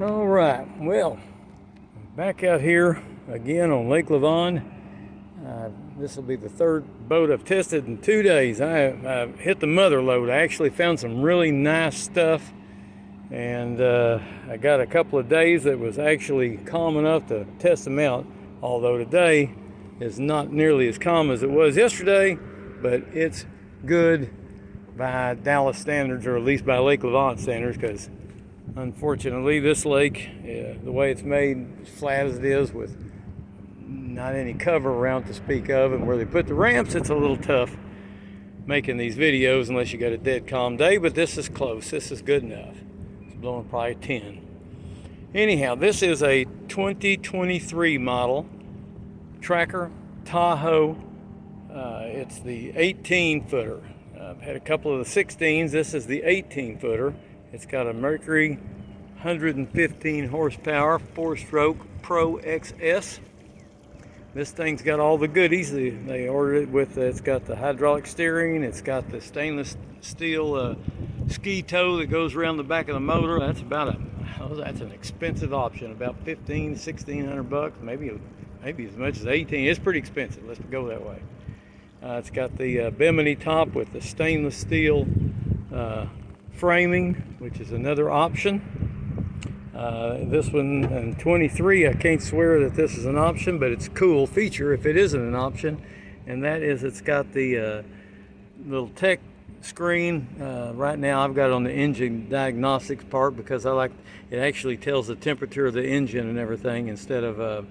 All right, well, back out here again on Lake Lavon. This will be the third boat I've tested in 2 days. I hit the mother load. I actually found some really nice stuff, and I got a couple of days that was actually calm enough to test them out, although today is not nearly as calm as it was yesterday, but it's good by Dallas standards, or at least by Lake Lavon standards, because unfortunately this lake, the way it's made, as flat as it is with not any cover around to speak of, and where they put the ramps, it's a little tough making these videos unless you got a dead calm day, but this is close. This is good enough. It's blowing probably 10. Anyhow, this is a 2023 model tracker Tahoe. It's the 18 footer. I've had a couple of the 16s. This is the 18 footer. It's got a Mercury 115 horsepower 4-stroke PROXS. This thing's got all the goodies. They ordered it with, it's got the hydraulic steering, it's got the stainless steel ski toe that goes around the back of the motor. That's that's an expensive option, about $1,500–1,600 bucks, maybe as much as 18. It's pretty expensive, let's go that way. It's got the bimini top with the stainless steel framing, which is another option. This one in 23, I can't swear that this is an option, but it's a cool feature if it isn't an option, and that is it's got the little tech screen. Right now I've got it on the engine diagnostics part because I like it. Actually tells the temperature of the engine and everything. Instead of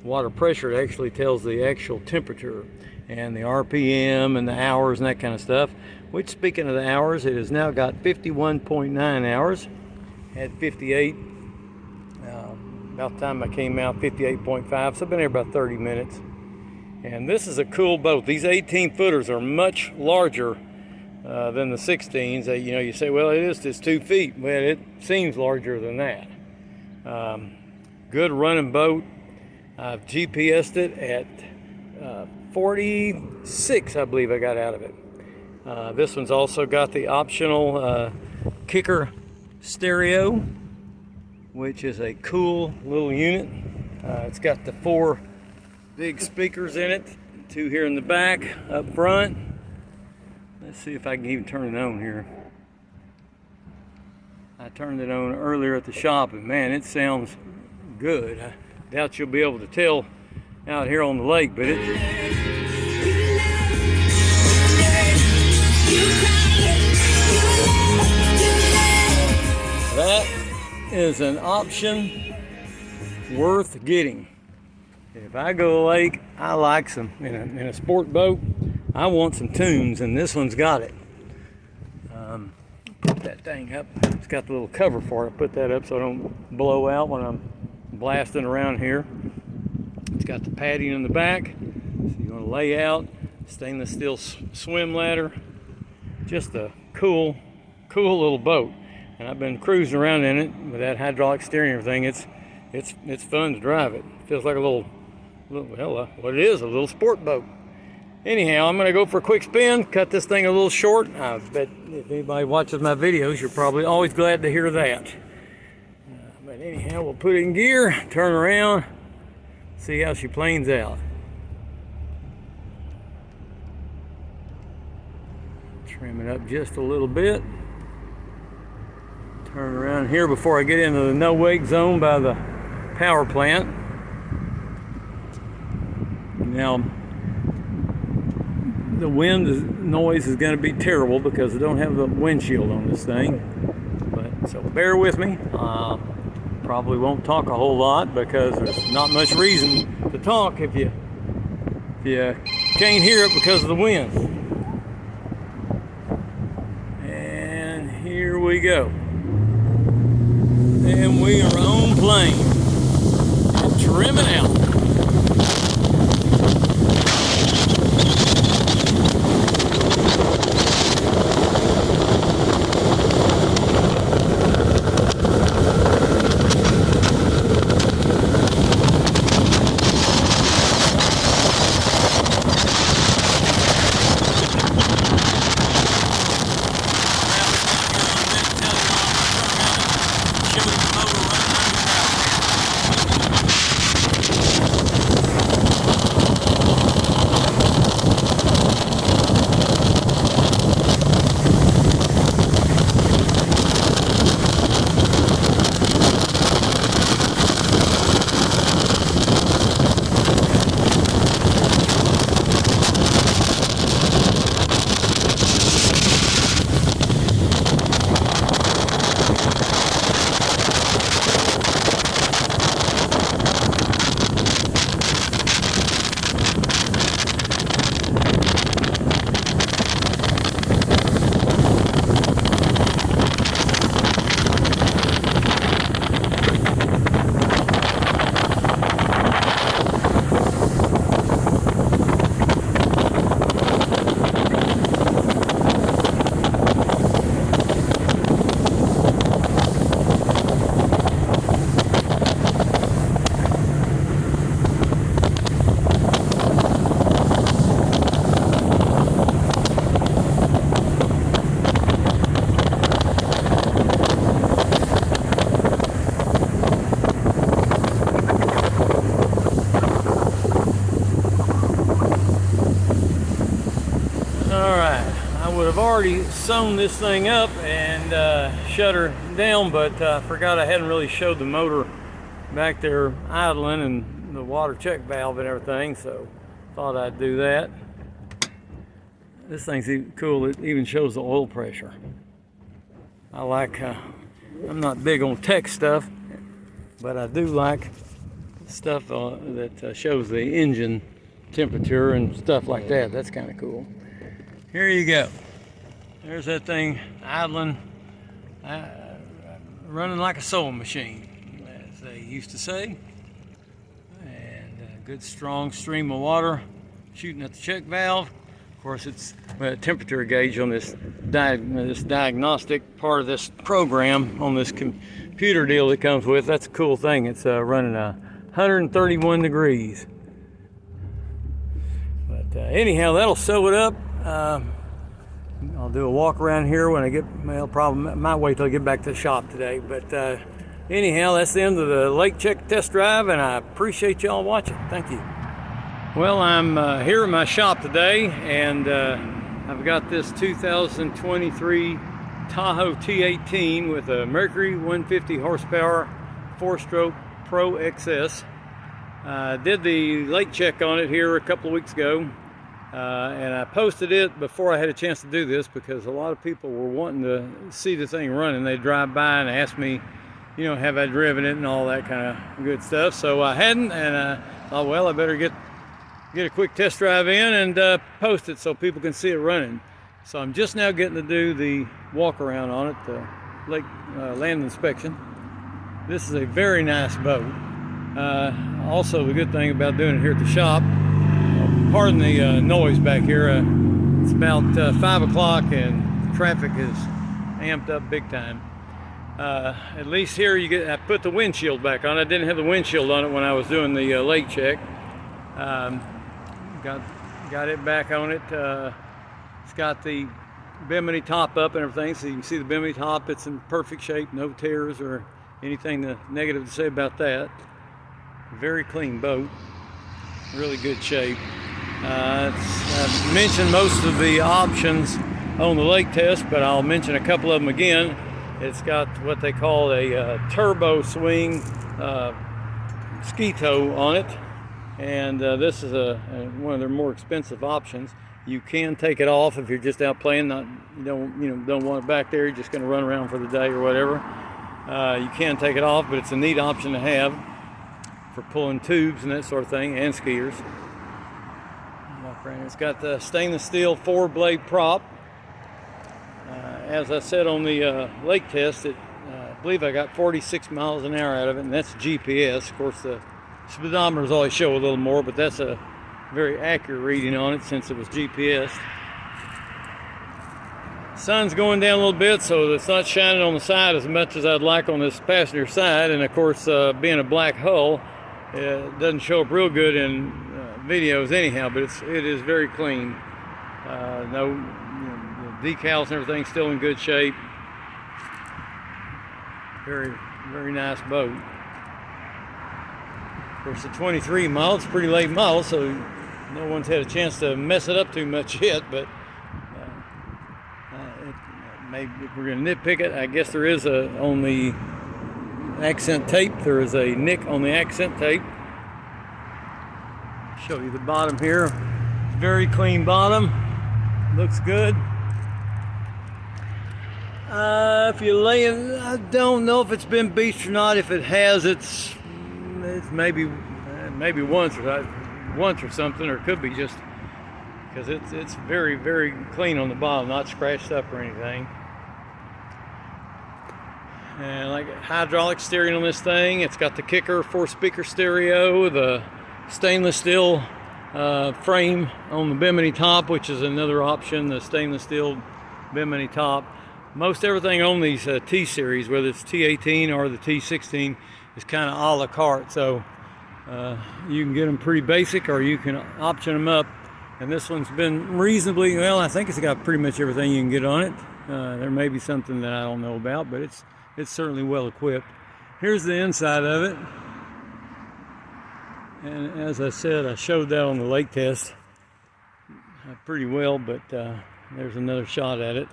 water pressure, it actually tells the actual temperature and the RPM and the hours and that kind of stuff. Which, speaking of the hours, it has now got 51.9 hours. Had 58. About the time I came out, 58.5. So I've been there about 30 minutes. And this is a cool boat. These 18 footers are much larger than the 16s. You say, well, it is just 2 feet. Well, it seems larger than that. Good running boat. I've GPS'd it at 46, I believe I got out of it. This one's also got the optional kicker stereo, which is a cool little unit. It's got the 4 big speakers in it, 2 here in the back, up front. Let's see if I can even turn it on here. I turned it on earlier at the shop, and man, it sounds good. I doubt you'll be able to tell out here on the lake, but that is an option worth getting. If I go to the lake, I like some, in a sport boat, I want some tunes, and this one's got it. Put that thing up. It's got the little cover for it. Put that up so I don't blow out when I'm blasting around here. It's got the padding in the back, so you want to lay out. Stainless steel swim ladder. Just a cool little boat. And I've been cruising around in it with that hydraulic steering and everything. It's fun to drive it. It feels like a little what it is, a little sport boat. Anyhow, I'm going to go for a quick spin, cut this thing a little short. I bet if anybody watches my videos, you're probably always glad to hear that. But anyhow, we'll put it in gear, turn around, see how she planes out. Trim it up just a little bit. Turn around here before I get into the no wake zone by the power plant. Now, the wind noise is going to be terrible because I don't have the windshield on this thing. But so bear with me. Probably won't talk a whole lot because there's not much reason to talk if you can't hear it because of the wind. And here we go. And we are on plane. And trimming out. Show you the motor running. Alright, I would have already sewn this thing up and shut her down, but I forgot I hadn't really showed the motor back there idling and the water check valve and everything, so thought I'd do that. This thing's even cool, it even shows the oil pressure. I like, I'm not big on tech stuff, but I do like stuff that shows the engine temperature and stuff like that. That's kind of cool. Here you go. There's that thing idling, running like a sewing machine, as they used to say. And a good strong stream of water shooting at the check valve. Of course, it's a temperature gauge on this diagnostic part of this program on this computer deal that comes with. That's a cool thing. It's running 131 degrees. But anyhow, that'll sew it up. I'll do a walk around here when I get, well, probably might wait till I get back to the shop today. But anyhow, that's the end of the lake check test drive, and I appreciate y'all watching. Thank you. Well, I'm here in my shop today, and I've got this 2023 Tahoe T18 with a Mercury 150 horsepower 4-stroke PROXS. Did the lake check on it here a couple of weeks ago. And I posted it before I had a chance to do this because a lot of people were wanting to see the thing running. They drive by and ask me, you know, have I driven it and all that kind of good stuff. So I hadn't, and I thought, well, I better get a quick test drive in and post it so people can see it running. So I'm just now getting to do the walk around on it, the lake land inspection. This is a very nice boat. Also, the good thing about doing it here at the shop, pardon the noise back here. It's about 5 o'clock and traffic is amped up big time. At least here you get, I put the windshield back on. I didn't have the windshield on it when I was doing the lake check. Got it back on it. It's got the bimini top up and everything, so you can see the bimini top. It's in perfect shape, no tears or anything negative to say about that. Very clean boat, really good shape. I've mentioned most of the options on the lake test, but I'll mention a couple of them again. It's got what they call a turbo swing ski tow on it, and this is one of their more expensive options. You can take it off if you're just out playing, don't want it back there. You're just going to run around for the day or whatever. You can take it off, but it's a neat option to have for pulling tubes and that sort of thing, and skiers. It's got the stainless steel 4-blade prop. As I said on the lake test, I believe I got 46 miles an hour out of it, and that's GPS. Of course, the speedometers always show a little more, but that's a very accurate reading on it since it was GPS. Sun's going down a little bit, so it's not shining on the side as much as I'd like on this passenger side, and of course, being a black hull, it doesn't show up real good in videos anyhow, but it is very clean. No, the decals and everything still in good shape. Very, very nice boat. Of course, the 23 model, it's a pretty late model, so no one's had a chance to mess it up too much yet, but maybe if we're going to nitpick it, I guess there is on the accent tape, there is a nick on the accent tape. Show you the bottom here. Very clean bottom. Looks good. If you lay in, I don't know if it's been beached or not. If it has, it's maybe once or something, or it could be just because it's very, very clean on the bottom, not scratched up or anything. And like hydraulic steering on this thing. It's got the kicker 4-speaker stereo, the stainless steel frame on the bimini top, which is another option, the stainless steel bimini top. Most everything on these T-series, whether it's T18 or the T16, is kind of a la carte, so you can get them pretty basic or you can option them up, and this one's been reasonably, well, I think it's got pretty much everything you can get on it. There may be something that I don't know about, but it's certainly well equipped. Here's the inside of it. And as I said, I showed that on the lake test. pretty well, but there's another shot at it.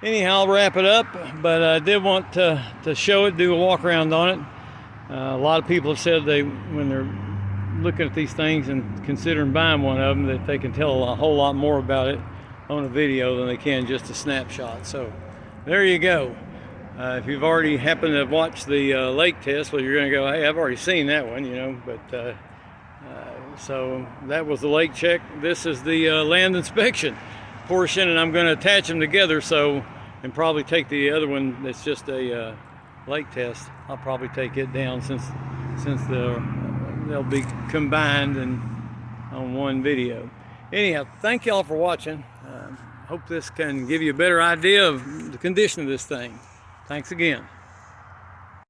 Anyhow, I'll wrap it up, but I did want to show it, do a walk around on it. A lot of people have said when they're looking at these things and considering buying one of them, that they can tell a whole lot more about it on a video than they can just a snapshot. So there you go. If you've already happened to watch the lake test, well, you're going to go, hey, I've already seen that one, you know. But so that was the lake check. This is the land inspection portion, and I'm going to attach them together, and probably take the other one that's just a lake test. I'll probably take it down since they'll be combined and on one video. Anyhow, thank y'all for watching. Hope this can give you a better idea of the condition of this thing. Thanks again.